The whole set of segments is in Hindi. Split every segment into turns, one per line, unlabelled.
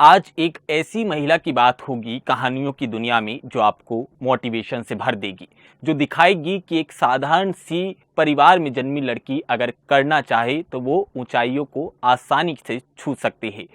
आज एक ऐसी महिला की बात होगी कहानियों की दुनिया में जो आपको मोटिवेशन से भर देगी, जो दिखाएगी कि एक साधारण सी परिवार में जन्मी लड़की अगर करना चाहे तो वो ऊंचाइयों को आसानी से छू सकती है।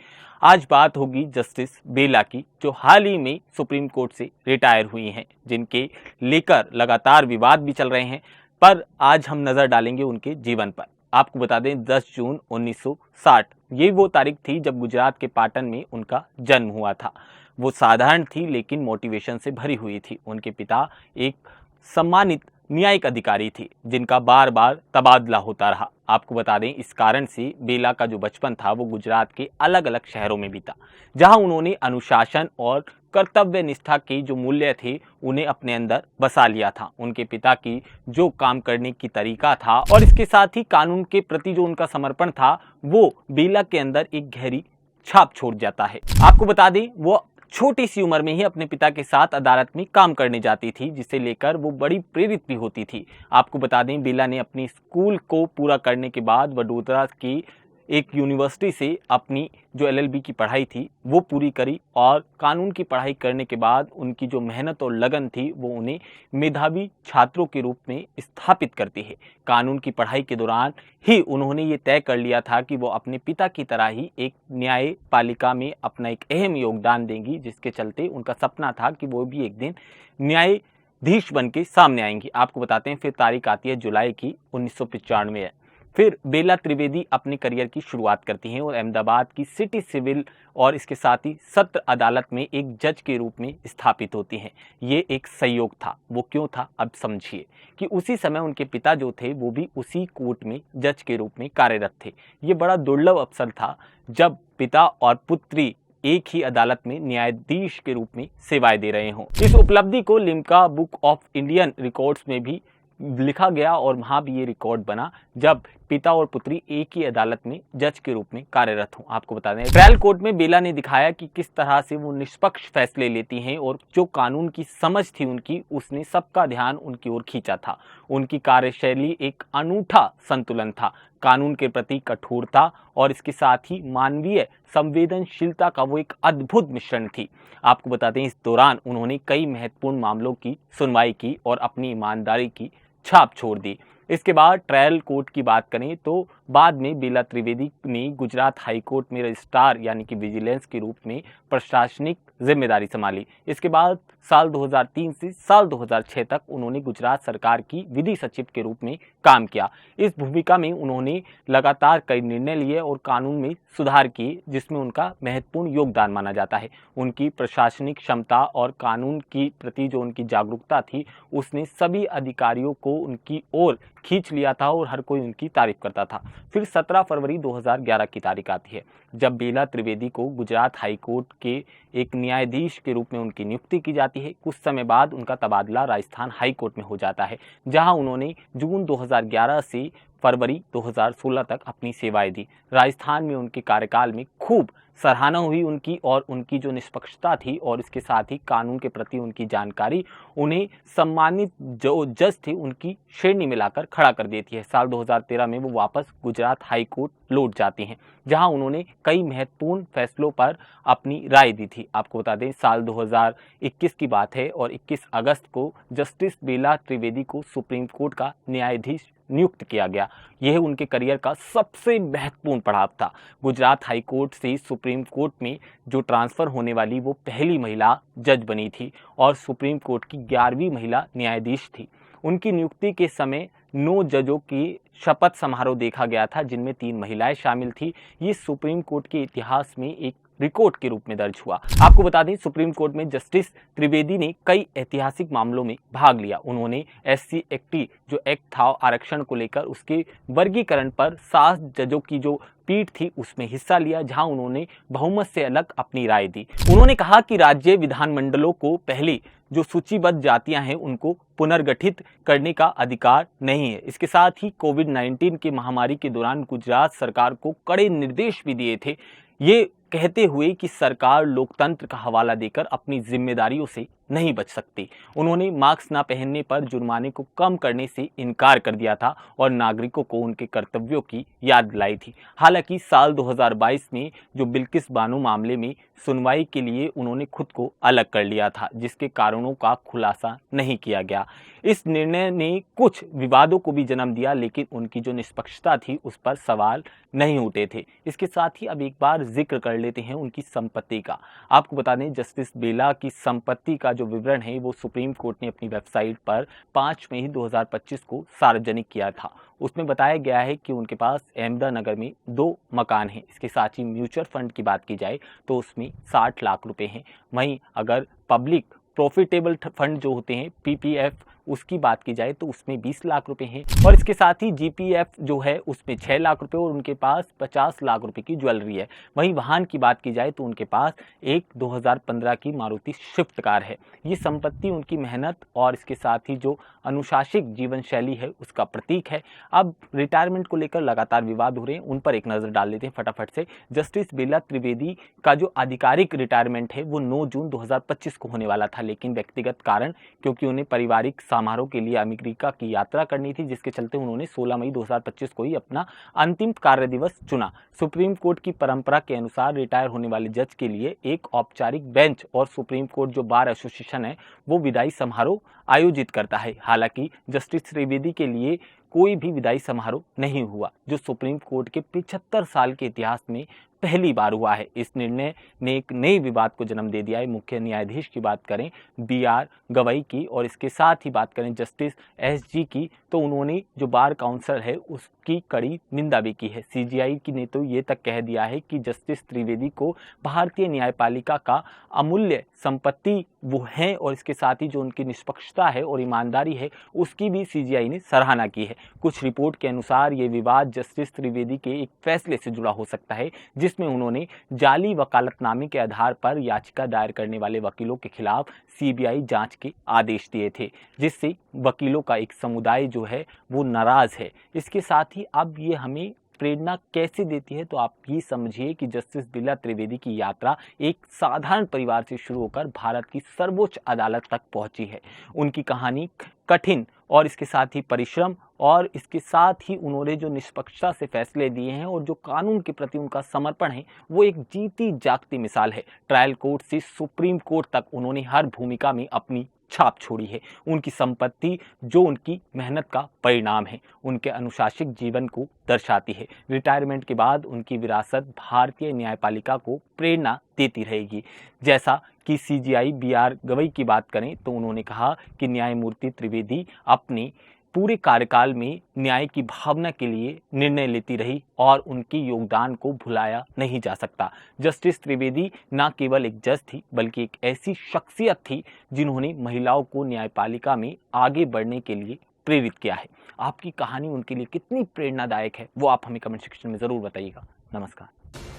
आज बात होगी जस्टिस बेला की, जो हाल ही में सुप्रीम कोर्ट से रिटायर हुई हैं, जिनके लेकर लगातार विवाद भी चल रहे हैं। पर आज हम नजर डालेंगे उनके जीवन पर। आपको बता दें 10 जून 1960 ये वो तारीख थी जब गुजरात के पाटन में उनका जन्म हुआ था। वो साधारण थी लेकिन मोटिवेशन से भरी हुई थी। उनके पिता एक सम्मानित न्यायिक अधिकारी थे जिनका बार बार तबादला होता रहा। आपको बता दें इस कारण से बेला का जो बचपन था वो गुजरात के अलग अलग शहरों में बीता, जहां उन्होंने अनुशासन और कर्तव्य निष्ठा के जो मूल्य थे उन्हें अपने अंदर बसा लिया था। उनके पिता की जो काम करने की तरीका था और इसके साथ ही कानून के प्रति जो उनका समर्पण था वो बेला के अंदर एक गहरी छाप छोड़ जाता है। आपको बता दें वो छोटी सी उम्र में ही अपने पिता के साथ अदालत में काम करने जाती थी, जिसे लेकर वो बड़ी प्रेरित भी होती थी। आपको बता दें बेला ने अपनी स्कूल को पूरा करने के बाद वडोदरा की एक यूनिवर्सिटी से अपनी जो एलएलबी की पढ़ाई थी वो पूरी करी और कानून की पढ़ाई करने के बाद उनकी जो मेहनत और लगन थी वो उन्हें मेधावी छात्रों के रूप में स्थापित करती है। कानून की पढ़ाई के दौरान ही उन्होंने ये तय कर लिया था कि वो अपने पिता की तरह ही एक न्यायपालिका में अपना एक अहम योगदान देंगी, जिसके चलते उनका सपना था कि वो भी एक दिन न्यायाधीश बन के सामने आएंगी। आपको बताते हैं फिर तारीख आती है जुलाई की 1995 है। फिर बेला त्रिवेदी अपने करियर की शुरुआत करती हैं और अहमदाबाद की सिटी सिविल और इसके साथ ही सत्र अदालत में एक जज के रूप में स्थापित होती हैं। ये एक संयोग था। वो क्यों था अब समझिए कि उसी समय उनके पिता जो थे वो भी उसी कोर्ट में जज के रूप में कार्यरत थे। ये बड़ा दुर्लभ अवसर था जब पिता और पुत्री एक ही अदालत में न्यायाधीश के रूप में सेवाएं दे रहे हों। इस उपलब्धि को Limca book of Indian records में भी लिखा गया और वहां भी ये रिकॉर्ड बना जब पिता और पुत्री एक ही अदालत में जज के रूप में कार्यरत हों। आपको बता दें ट्रायल कोर्ट में बेला ने दिखाया कि किस तरह से वो निष्पक्ष फैसले लेती हैं और जो कानून की समझ थी उनकी, उसने सबका ध्यान उनकी ओर खींचा था। उनकी कार्यशैली एक अनूठा संतुलन था, कानून के प्रति कठोरता और इसके साथ ही मानवीय संवेदनशीलता का वो एक अद्भुत मिश्रण थी। आपको बताते हैं इस दौरान उन्होंने कई महत्वपूर्ण मामलों की सुनवाई की और अपनी ईमानदारी की छाप छोड़ दी। इसके बाद ट्रायल कोर्ट की बात करें तो बाद में बेला त्रिवेदी ने गुजरात हाई कोर्ट में रजिस्ट्रार यानी कि विजिलेंस के रूप में प्रशासनिक जिम्मेदारी संभाली। इसके बाद साल 2003 से साल 2006 तक उन्होंने गुजरात सरकार की विधि सचिव के रूप में काम किया। इस भूमिका में उन्होंने लगातार कई निर्णय लिए और कानून में सुधार किए, जिसमें उनका महत्वपूर्ण योगदान माना जाता है। उनकी प्रशासनिक क्षमता और कानून की प्रति जो उनकी जागरूकता थी उसने सभी अधिकारियों को उनकी ओर खींच लिया था और हर कोई उनकी तारीफ करता था। फिर 17 फरवरी 2011 की तारीख आती है जब बेला त्रिवेदी को गुजरात हाई कोर्ट के एक न्यायाधीश के रूप में उनकी नियुक्ति की जाती है। कुछ समय बाद उनका तबादला राजस्थान हाई कोर्ट में हो जाता है, जहां उन्होंने जून 2011 से फरवरी 2016 तक अपनी सेवाएं दी। राजस्थान में उनके कार्यकाल में खूब सराहना हुई उनकी और उनकी जो निष्पक्षता थी और इसके साथ ही कानून के प्रति उनकी जानकारी उन्हें सम्मानित जो जज थे उनकी श्रेणी में लाकर खड़ा कर देती है। साल 2013 में वो वापस गुजरात हाई कोर्ट लौट जाती हैं, जहां उन्होंने कई महत्वपूर्ण फैसलों पर अपनी राय दी थी। आपको बता दें साल 2021 की बात है और 21 अगस्त को जस्टिस बेला त्रिवेदी को सुप्रीम कोर्ट का न्यायाधीश नियुक्त किया गया। यह उनके करियर का सबसे महत्वपूर्ण पड़ाव था। गुजरात हाई कोर्ट से सुप्रीम कोर्ट में जो ट्रांसफर होने वाली वो पहली महिला जज बनी थी और सुप्रीम कोर्ट की 11वीं महिला न्यायाधीश थी। उनकी नियुक्ति के समय 9 जजों की शपथ समारोह देखा गया था, जिनमें 3 महिलाएं शामिल थी। ये सुप्रीम कोर्ट के इतिहास में एक रिकॉर्ड के रूप में दर्ज हुआ। आपको बता दें सुप्रीम कोर्ट में जस्टिस त्रिवेदी ने कई ऐतिहासिक मामलों में भाग लिया। उन्होंने SC एक्टी जो एक्ट था आरक्षण को लेकर उसके वर्गीकरण पर 7 जजों की जो पीठ थी उसमें हिस्सा लिया, जहां उन्होंने बहुमत से अलग अपनी राय दी। उन्होंने कहा कि राज्य विधानमंडलों को पहले जो सूचीबद्ध जातियां हैं उनको पुनर्गठित करने का अधिकार नहीं है। इसके साथ ही कोविड-19 की महामारी के दौरान गुजरात सरकार को कड़े निर्देश भी दिए थे, ये कहते हुए कि सरकार लोकतंत्र का हवाला देकर अपनी जिम्मेदारियों से नहीं बच सकती। उन्होंने मास्क न पहनने पर जुर्माने को कम करने से इनकार कर दिया था और नागरिकों को उनके कर्तव्यों की याद दिलाई थी। हालांकि साल 2022 में जो बिल्किस बानो मामले में सुनवाई के लिए उन्होंने खुद को अलग कर लिया था, जिसके कारणों का खुलासा नहीं किया गया। इस निर्णय ने कुछ विवादों को भी जन्म दिया, लेकिन उनकी जो निष्पक्षता थी उस पर सवाल नहीं उठे थे। इसके साथ ही अब एक बार जिक्र कर लेते हैं उनकी संपत्ति का। आपको बता दें, जस्टिस बेला की संपत्ति का जो विवरण है वो सुप्रीम कोर्ट ने अपनी वेबसाइट पर 5 मई 2025 को सार्वजनिक किया था। उसमें बताया गया है कि उनके पास अहमदानगर में 2 मकान हैं। इसके साथ ही म्यूचुअल फंड की बात की जाए तो उसमें 60 लाख रुपए हैं। वहीं अगर पब्लिक प्रॉफिटेबल फंड जो होते हैं पीपीएफ, उसकी बात की जाए तो उसमें 20 लाख रुपए हैं और इसके साथ ही जीपीएफ जो है उसमें 6 लाख रुपए और उनके पास 50 लाख रुपए की ज्वेलरी है। वहीं वाहन की बात की जाए तो उनके पास एक 2015 की मारुति स्विफ्ट कार है। ये संपत्ति उनकी मेहनत और इसके साथ ही जो अनुशासित जीवन शैली है उसका प्रतीक है। अब रिटायरमेंट को लेकर लगातार विवाद हो रहे हैं, उन पर एक नजर डाल लेते हैं फटाफट से। जस्टिस बेला त्रिवेदी का जो आधिकारिक रिटायरमेंट है वो 9 जून 2025 को होने वाला था, लेकिन व्यक्तिगत कारण क्योंकि उन्हें पारिवारिक समारोह के लिए अमेरिका की यात्रा करनी थी, जिसके चलते उन्होंने 16 मई 2025 को ही अपना अंतिम कार्य दिवस चुना। सुप्रीम कोर्ट की परंपरा के अनुसार रिटायर होने वाले जज के लिए एक औपचारिक बेंच और सुप्रीम कोर्ट जो बार एसोसिएशन है वो विदाई समारोह आयोजित करता है। हालांकि जस्टिस त्रिवेदी के लिए कोई भी विदाई समारोह नहीं हुआ, जो सुप्रीम कोर्ट के 75 साल के इतिहास में पहली बार हुआ है। इस निर्णय ने एक नए विवाद को जन्म दे दिया है। मुख्य न्यायाधीश की बात करें बीआर गवई की और इसके साथ ही बात करें जस्टिस एसजी की, तो उन्होंने जो बार काउंसिल है उसकी कड़ी निंदा भी की है। सीजीआई की ने तो ये तक कह दिया है कि जस्टिस त्रिवेदी को भारतीय न्यायपालिका का अमूल्य संपत्ति वो है और इसके साथ ही जो उनकी निष्पक्षता है और ईमानदारी है उसकी भी सीजीआई ने सराहना की है। कुछ रिपोर्ट के अनुसार ये विवाद जस्टिस त्रिवेदी के एक फैसले से जुड़ा हो सकता है, जिसमें उन्होंने जाली वकालतनामे के आधार पर याचिका दायर करने वाले वकीलों के खिलाफ सीबीआई जांच के आदेश दिए थे, जिससे वकीलों का एक समुदाय जो है वो नाराज है। इसके साथ ही अब ये हमें प्रेरणा कैसे देती है, तो आप ये समझिए कि जस्टिस बेला त्रिवेदी की यात्रा एक साधारण परिवार से शुरू होकर भारत की सर्वोच्च अदालत तक पहुंची है। उनकी कहानी कठिन और इसके साथ ही परिश्रम और इसके साथ ही उन्होंने जो निष्पक्षता से फैसले दिए हैं और जो कानून के प्रति उनका समर्पण है वो एक जीती जागती मिसाल है। ट्रायल कोर्ट से सुप्रीम कोर्ट तक उन्होंने हर भूमिका में अपनी छाप छोड़ी है। उनकी संपत्ति जो उनकी मेहनत का परिणाम है, उनके अनुशासित जीवन को दर्शाती है। रिटायरमेंट के बाद उनकी विरासत भारतीय न्यायपालिका को प्रेरणा देती रहेगी। जैसा कि सीजीआई बीआर गवई की बात करें तो उन्होंने कहा कि न्यायमूर्ति त्रिवेदी अपने पूरे कार्यकाल में न्याय की भावना के लिए निर्णय लेती रही और उनके योगदान को भुलाया नहीं जा सकता। जस्टिस त्रिवेदी न केवल एक जज थी बल्कि एक ऐसी शख्सियत थी जिन्होंने महिलाओं को न्यायपालिका में आगे बढ़ने के लिए प्रेरित किया है। आपकी कहानी उनके लिए कितनी प्रेरणादायक है वो आप हमें कमेंट सेक्शन में ज़रूर बताइएगा। नमस्कार।